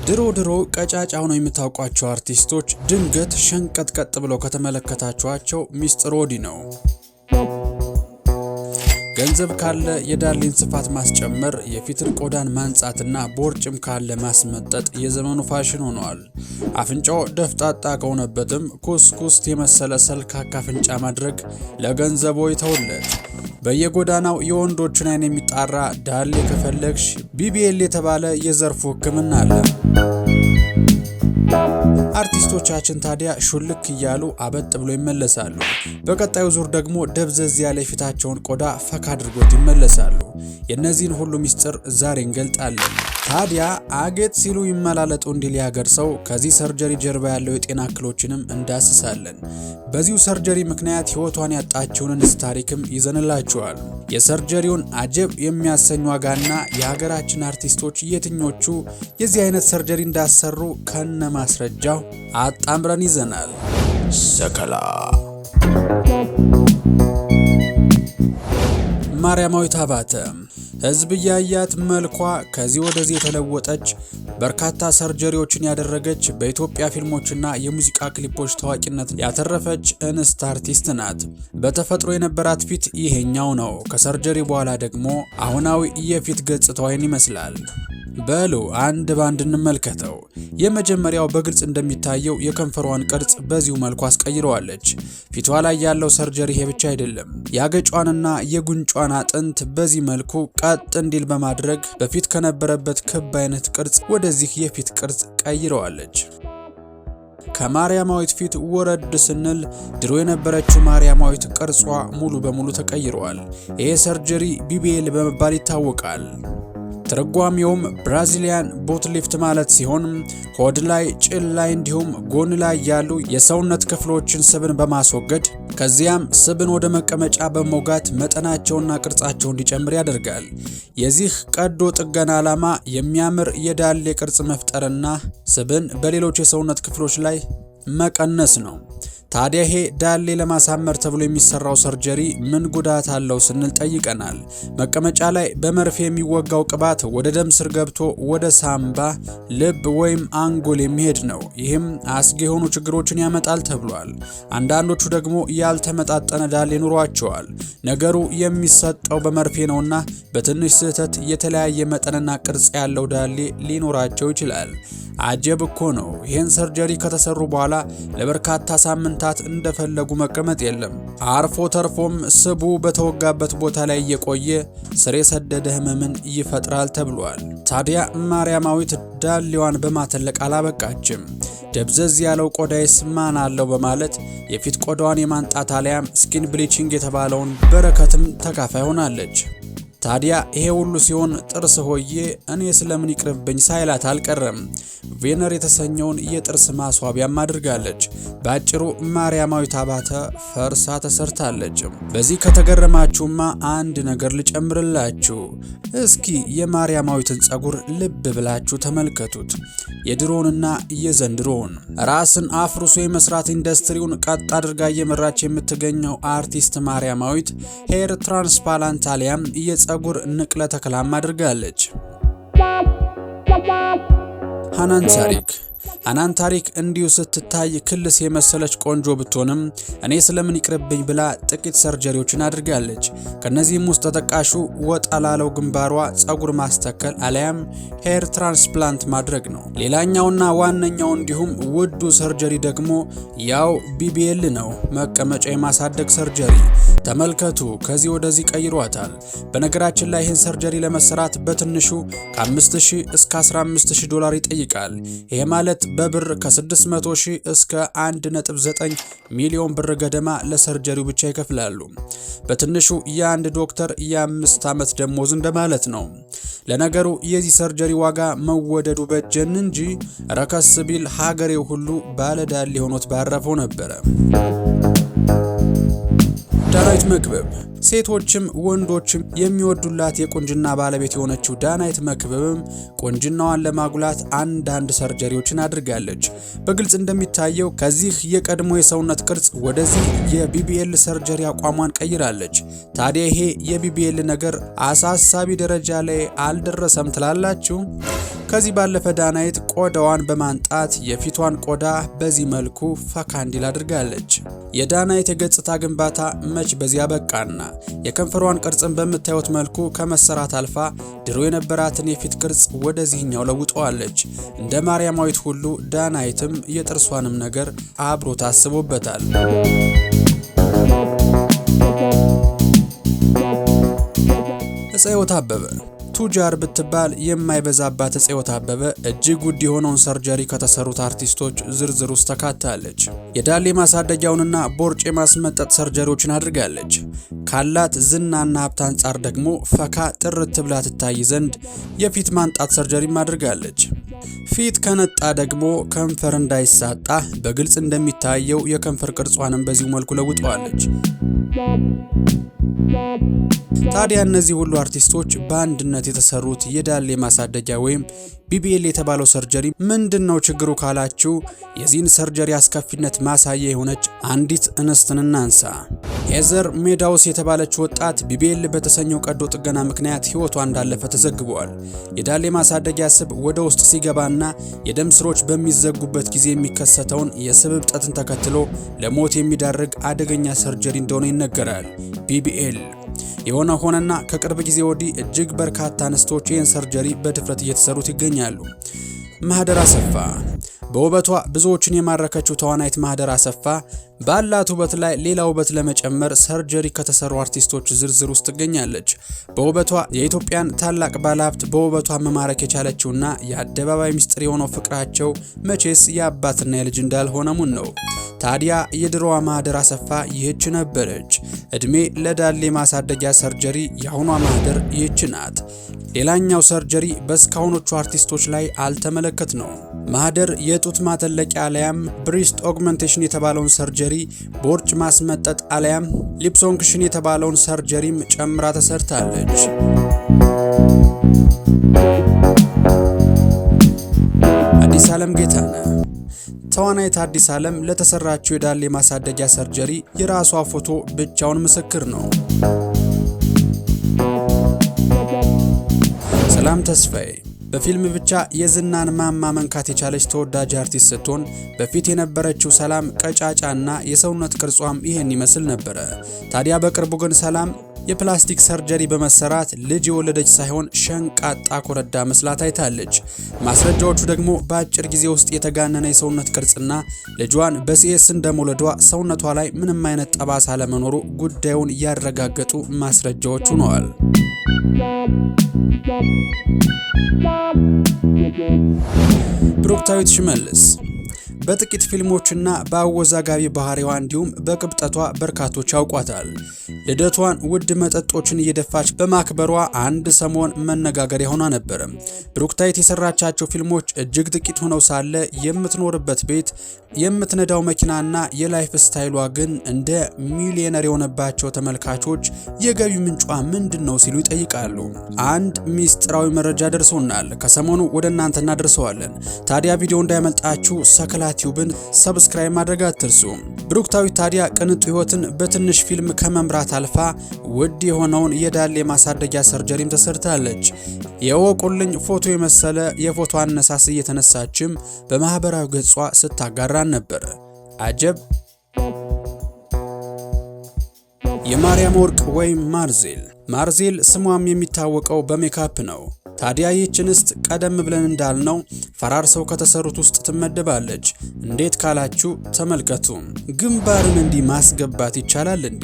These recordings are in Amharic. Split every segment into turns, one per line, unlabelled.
ድሮ ቀጫጫ ሆነው የምታውቋቸው አርቲስቶች ድንገት ሸንቀጥቀጥ ብለው ከተመለከታችኋቸው ሚስጥር ወዲህ ነው። ገንዘብ ካለ የዳሌን ስፋት ማስጨመር፣ የፊትን ቆዳን ማንጻትና ቦርጭም ካለ ማስመጠጥ የዘመኑ ፋሽን ሆኗል። አፍንጫው ደፍጣጣ ከሆነበትም ኩስኩስት የመሰለ ሰልካካ አፍንጫ ማድረግ ለገንዘቦ ይተውለት። በየጎዳናው የወንዶችን አይን የሚጣራ ዳሌ ከፈለግሽ BBL የተባለ የዘርፉ ሕክምና አለ። አርቲስቶቻችን ታዲያ ሹልክ እያሉ አበጥ ብሎ ይመለሳሉ። በቀጣዩ ዙር ደግሞ ደብዘዝ ያለ የፊታቸውን ቆዳ ፈካ አድርጎት ይመለሳሉ። የነዚህን ሁሉ ሚስጥር ዛሬ እንገልጣለን። ታዲያ አጌጥ ሲሉ ይመላለጡ እንዲል ያገር ሰው ከዚህ ሰርጀሪ ጀርባ ያለው የጤና እክሎችንም እንዳስሳለን። በዚሁ ሰርጀሪ ምክንያት ህይወቷን ያጣችውን እንስት ታሪክም ይዘንላችኋል። የሰርጀሪውን አጀብ የሚያሰኝ ዋጋና የሀገራችን አርቲስቶች የትኞቹ የዚህ አይነት ሰርጀሪ እንዳሰሩ ከነ ማስረጃው አጣምረን ይዘናል። ሰከላ ማርያማዊት አባተ ህዝብ ያያት መልኳ ከዚህ ወደዚህ የተለወጠች በርካታ ሰርጀሪዎችን ያደረገች በኢትዮጵያ ፊልሞችና የሙዚቃ ክሊፖች ታዋቂነት ያተረፈች እንስት አርቲስት ናት። በተፈጥሮ የነበራት ፊት ይሄኛው ነው። ከሰርጀሪ በኋላ ደግሞ አሁናዊ የፊት ገጽታዋን ይመስላል። በሉ አንድ ባንድ እንመልከተው። የመጀመሪያው በግልጽ እንደሚታየው የከንፈሯን ቅርጽ በዚሁ መልኩ አስቀይረዋለች። ፊቷ ላይ ያለው ሰርጀሪ ይሄ ብቻ አይደለም። የአገጯንና የጉንጯን አጥንት በዚህ መልኩ ቀጥ እንዲል በማድረግ በፊት ከነበረበት ክብ አይነት ቅርጽ ወደዚህ የፊት ቅርጽ ቀይረዋለች። ከማርያማዊት ፊት ወረድ ስንል ድሮ የነበረችው ማርያማዊት ቅርጿ ሙሉ በሙሉ ተቀይሯል። ይሄ ሰርጀሪ BBL በመባል ይታወቃል። ትርጓሜውም ብራዚሊያን ቦት ሊፍት ማለት ሲሆን ሆድ ላይ፣ ጭን ላይ እንዲሁም ጎን ላይ ያሉ የሰውነት ክፍሎችን ስብን በማስወገድ ከዚያም ስብን ወደ መቀመጫ በመውጋት መጠናቸውና ቅርጻቸው እንዲጨምር ያደርጋል። የዚህ ቀዶ ጥገና ዓላማ የሚያምር የዳሌ ቅርጽ መፍጠርና ስብን በሌሎች የሰውነት ክፍሎች ላይ መቀነስ ነው። ታዲያ ይሄ ዳሌ ለማሳመር ተብሎ የሚሰራው ሰርጀሪ ምን ጉዳት አለው ስንል ጠይቀናል። መቀመጫ ላይ በመርፌ የሚወጋው ቅባት ወደ ደም ስር ገብቶ ወደ ሳምባ፣ ልብ ወይም አንጎል የሚሄድ ነው። ይህም አስጊ የሆኑ ችግሮችን ያመጣል ተብሏል። አንዳንዶቹ ደግሞ ያልተመጣጠነ ዳሌ ኑሯቸዋል። ነገሩ የሚሰጠው በመርፌ ነውና በትንሽ ስህተት የተለያየ መጠንና ቅርጽ ያለው ዳሌ ሊኖራቸው ይችላል። አጀብ እኮ ነው። ይህን ሰርጀሪ ከተሰሩ በኋላ ለበርካታ ሳምንታት እንደፈለጉ መቀመጥ የለም። አርፎ ተርፎም ስቡ በተወጋበት ቦታ ላይ እየቆየ ስር የሰደደ ህመምን ይፈጥራል ተብሏል። ታዲያ ማርያማዊት ዳሌዋን በማተለቅ አላበቃችም። ደብዘዝ ያለው ቆዳይስ ማን አለው በማለት የፊት ቆዳዋን የማንጣት አሊያም ስኪን ብሊቺንግ የተባለውን በረከትም ተካፋይ ሆናለች። ታዲያ ይሄ ሁሉ ሲሆን ጥርስ ሆዬ እኔ ስለምን ይቅርብኝ ሳይላት አልቀረም። ቬነር የተሰኘውን የጥርስ ማስዋቢያም አድርጋለች። በአጭሩ ማርያማዊት አባተ ፈርሳ ተሰርታለች። በዚህ ከተገረማችሁማ አንድ ነገር ልጨምርላችሁ። እስኪ የማርያማዊትን ጸጉር ልብ ብላችሁ ተመልከቱት። የድሮውንና የዘንድሮውን ራስን አፍርሶ የመስራት ኢንዱስትሪውን ቀጥ አድርጋ እየመራች የምትገኘው አርቲስት ማርያማዊት ሄር ትራንስፕላንት አሊያም የጸጉር ንቅለ ተከላም አድርጋለች። ሀናን ታሪክ እንዲሁ ስትታይ ክልስ የመሰለች ቆንጆ ብትሆንም እኔ ስለምን ይቅርብኝ ብላ ጥቂት ሰርጀሪዎችን አድርጋለች። ከነዚህም ውስጥ ተጠቃሹ ወጣ ላለው ግንባሯ ጸጉር ማስተከል አሊያም ሄር ትራንስፕላንት ማድረግ ነው። ሌላኛውና ዋነኛው እንዲሁም ውዱ ሰርጀሪ ደግሞ ያው BBL ነው፣ መቀመጫ የማሳደግ ሰርጀሪ። ተመልከቱ፣ ከዚህ ወደዚህ ቀይሯታል። በነገራችን ላይ ይህን ሰርጀሪ ለመሰራት በትንሹ ከ5000 እስከ $15000 ይጠይቃል። ይሄ ማለት በብር ከ600,000 እስከ 1.9 ሚሊዮን ብር ገደማ ለሰርጀሪው ብቻ ይከፍላሉ። በትንሹ የአንድ ዶክተር የ5 ዓመት ደሞዝ እንደማለት ነው። ለነገሩ የዚህ ሰርጀሪ ዋጋ መወደዱ በጀን እንጂ ረከስ ቢል ሀገሬው ሁሉ ባለዳሌ ሆኖት ባረፈው ነበረ። ዳናይት መክብብ ሴቶችም ወንዶችም የሚወዱላት የቁንጅና ባለቤት የሆነችው ዳናይት መክብብም ቁንጅናዋን ለማጉላት አንዳንድ ሰርጀሪዎችን አድርጋለች። በግልጽ እንደሚታየው ከዚህ የቀድሞ የሰውነት ቅርጽ ወደዚህ የBBL ሰርጀሪ አቋሟን ቀይራለች። ታዲያ ይሄ የBBL ነገር አሳሳቢ ደረጃ ላይ አልደረሰም ትላላችሁ? ከዚህ ባለፈ ዳናይት ቆዳዋን በማንጣት የፊቷን ቆዳ በዚህ መልኩ ፈካ እንዲል አድርጋለች። የዳናይት የገጽታ ግንባታ መች በዚያ በቃና የከንፈሯን ቅርጽን በምታዩት መልኩ ከመሰራት አልፋ ድሮ የነበራትን የፊት ቅርጽ ወደዚህኛው ለውጠዋለች። እንደ ማርያማዊት ሁሉ ዳናይትም የጥርሷንም ነገር አብሮ ታስቦበታል። እፀዮት አበበ ቱጃር ብትባል የማይበዛባት እፀዮት አበበ እጅግ ውድ የሆነውን ሰርጀሪ ከተሰሩት አርቲስቶች ዝርዝር ውስጥ ተካታለች። የዳሌ ማሳደጊያውንና ቦርጭ የማስመጠጥ ሰርጀሪዎችን አድርጋለች። ካላት ዝናና ሀብት አንጻር ደግሞ ፈካ ጥርት ብላ ትታይ ዘንድ የፊት ማንጣት ሰርጀሪም አድርጋለች። ፊት ከነጣ ደግሞ ከንፈር እንዳይሳጣ በግልጽ እንደሚታየው የከንፈር ቅርጿንም በዚሁ መልኩ ለውጠዋለች። ታዲያ እነዚህ ሁሉ አርቲስቶች በአንድነት የተሰሩት የዳሌ ማሳደጊያ ወይም BBL የተባለው ሰርጀሪ ምንድነው ችግሩ ካላችሁ የዚህን ሰርጀሪ አስከፊነት ማሳያ የሆነች አንዲት እንስትን እናንሳ። ሄዘር ሜዳውስ የተባለች ወጣት BBL በተሰኘው ቀዶ ጥገና ምክንያት ህይወቷ እንዳለፈ ተዘግቧል። የዳሌ ማሳደጊያ ስብ ወደ ውስጥ ሲገባና የደም ስሮች በሚዘጉበት ጊዜ የሚከሰተውን የስብ እብጠትን ተከትሎ ለሞት የሚዳርግ አደገኛ ሰርጀሪ እንደሆነ ይነገራል። BBL የሆነ ሆነና ከቅርብ ጊዜ ወዲህ እጅግ በርካታ አንስቶች ይህን ሰርጀሪ በድፍረት እየተሰሩት ይገኛሉ። ማህደር አሰፋ በውበቷ ብዙዎችን የማረከችው ተዋናይት ማህደር አሰፋ ባላት ውበት ላይ ሌላ ውበት ለመጨመር ሰርጀሪ ከተሰሩ አርቲስቶች ዝርዝር ውስጥ ትገኛለች። በውበቷ የኢትዮጵያን ታላቅ ባለሀብት በውበቷ መማረክ የቻለችውና የአደባባይ ሚስጥር የሆነው ፍቅራቸው መቼስ የአባትና የልጅ እንዳልሆነ ሙን ነው። ታዲያ የድሮዋ ማህደር አሰፋ ይህች ነበረች። እድሜ ለዳሌ ማሳደጊያ ሰርጀሪ የአሁኗ ማህደር ይህች ናት። ሌላኛው ሰርጀሪ በስካሁኖቹ አርቲስቶች ላይ አልተመለከት ነው። ማህደር የጡት ማተለቂያ አለያም ብሪስት ኦግመንቴሽን የተባለውን ሰርጀሪ፣ ቦርጭ ማስመጠጥ አለያም ሊፕሶንክሽን የተባለውን ሰርጀሪም ጨምራ ተሰርታለች። አዲስ ዓለም ጌታነህ ተዋናይት አዲስ ዓለም ለተሰራችው የዳሌ ማሳደጊያ ሰርጀሪ የራሷ ፎቶ ብቻውን ምስክር ነው። ሰላም ተስፋዬ በፊልም ብቻ የዝናን ማማ መንካት የቻለች ተወዳጅ አርቲስት ስትሆን በፊት የነበረችው ሰላም ቀጫጫና የሰውነት ቅርጿም ይሄን ይመስል ነበረ። ታዲያ በቅርቡ ግን ሰላም የፕላስቲክ ሰርጀሪ በመሰራት ልጅ የወለደች ሳይሆን ሸንቃጣ ኮረዳ መስላ ታይታለች። ማስረጃዎቹ ደግሞ በአጭር ጊዜ ውስጥ የተጋነነ የሰውነት ቅርጽና ልጇን በሲኤስ እንደመውለዷ ሰውነቷ ላይ ምንም አይነት ጠባሳ አለመኖሩ ጉዳዩን ያረጋገጡ ማስረጃዎቹ ነዋል። ብሩክታዊት ሽመልስ በጥቂት ፊልሞችና በአወዛጋቢ ባህሪዋ እንዲሁም በቅብጠቷ በርካቶች ያውቋታል። ልደቷን ውድ መጠጦችን እየደፋች በማክበሯ አንድ ሰሞን መነጋገሪያ ሆና ነበር። ብሩክታዊት የሰራቻቸው ፊልሞች እጅግ ጥቂት ሆነው ሳለ የምትኖርበት ቤት፣ የምትነዳው መኪናና የላይፍ ስታይሏ ግን እንደ ሚሊዮነር የሆነባቸው ተመልካቾች የገቢ ምንጯ ምንድነው ሲሉ ይጠይቃሉ። አንድ ሚስጥራዊ መረጃ ደርሶናል። ከሰሞኑ ወደ እናንተ እናደርሰዋለን። ታዲያ ቪዲዮ እንዳይመልጣችሁ ሰከላ ዩቲዩብን ሰብስክራይብ ማድረግ አትርሱ። ብሩክታዊት ታዲያ ቅንጡ ህይወትን በትንሽ ፊልም ከመምራት አልፋ ውድ የሆነውን የዳሌ ማሳደጊያ ሰርጀሪም ተሰርታለች። የወቁልኝ ፎቶ የመሰለ የፎቶ አነሳስ እየተነሳችም በማህበራዊ ገጿ ስታጋራን ነበር። አጀብ! የማርያም ወርቅ ወይም ማርዜል ስሟም የሚታወቀው በሜካፕ ነው። ታዲያ ይህች እንስት ቀደም ብለን እንዳልነው ፈራርሰው ከተሰሩት ውስጥ ትመደባለች። እንዴት ካላችሁ ተመልከቱ። ግንባርን እንዲህ ማስገባት ይቻላል እንዴ?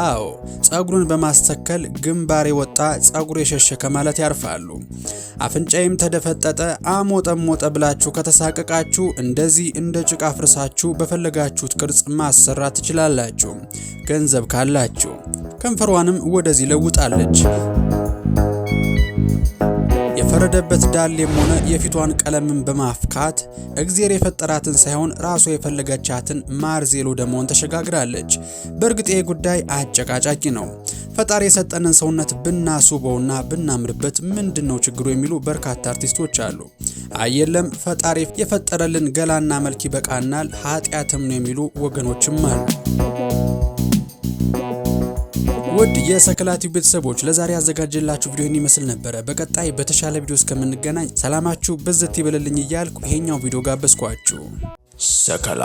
አዎ፣ ጸጉርን በማስተከል ግንባር የወጣ ጸጉር የሸሸ ከማለት ያርፋሉ። አፍንጫይም ተደፈጠጠ አሞጠሞጠ ብላችሁ ከተሳቀቃችሁ እንደዚህ እንደ ጭቃ ፍርሳችሁ በፈለጋችሁት ቅርጽ ማሰራት ትችላላችሁ፣ ገንዘብ ካላችሁ። ከንፈሯንም ወደዚህ ለውጣለች። የፈረደበት ዳሌም ሆነ የፊቷን ቀለምን በማፍካት እግዚአብሔር የፈጠራትን ሳይሆን ራሷ የፈለገቻትን ማርዜል ወደ መሆን ተሸጋግራለች። በእርግጥ ይህ ጉዳይ አጨቃጫቂ ነው። ፈጣሪ የሰጠንን ሰውነት ብናስውበውና ብናምርበት ምንድነው ችግሩ የሚሉ በርካታ አርቲስቶች አሉ። አየለም ፈጣሪ የፈጠረልን ገላና መልክ ይበቃናል፣ ኃጢያትም ነው የሚሉ ወገኖችም አሉ። ውድ የሰከላ ቲዩብ ቤተሰቦች ለዛሬ ያዘጋጀላችሁ ቪዲዮ ይመስል ነበር። በቀጣይ በተሻለ ቪዲዮ እስከምንገናኝ ሰላማችሁ በዘት ይበልልኝ እያልኩ ይሄኛው ቪዲዮ ጋበዝኳችሁ። ሰከላ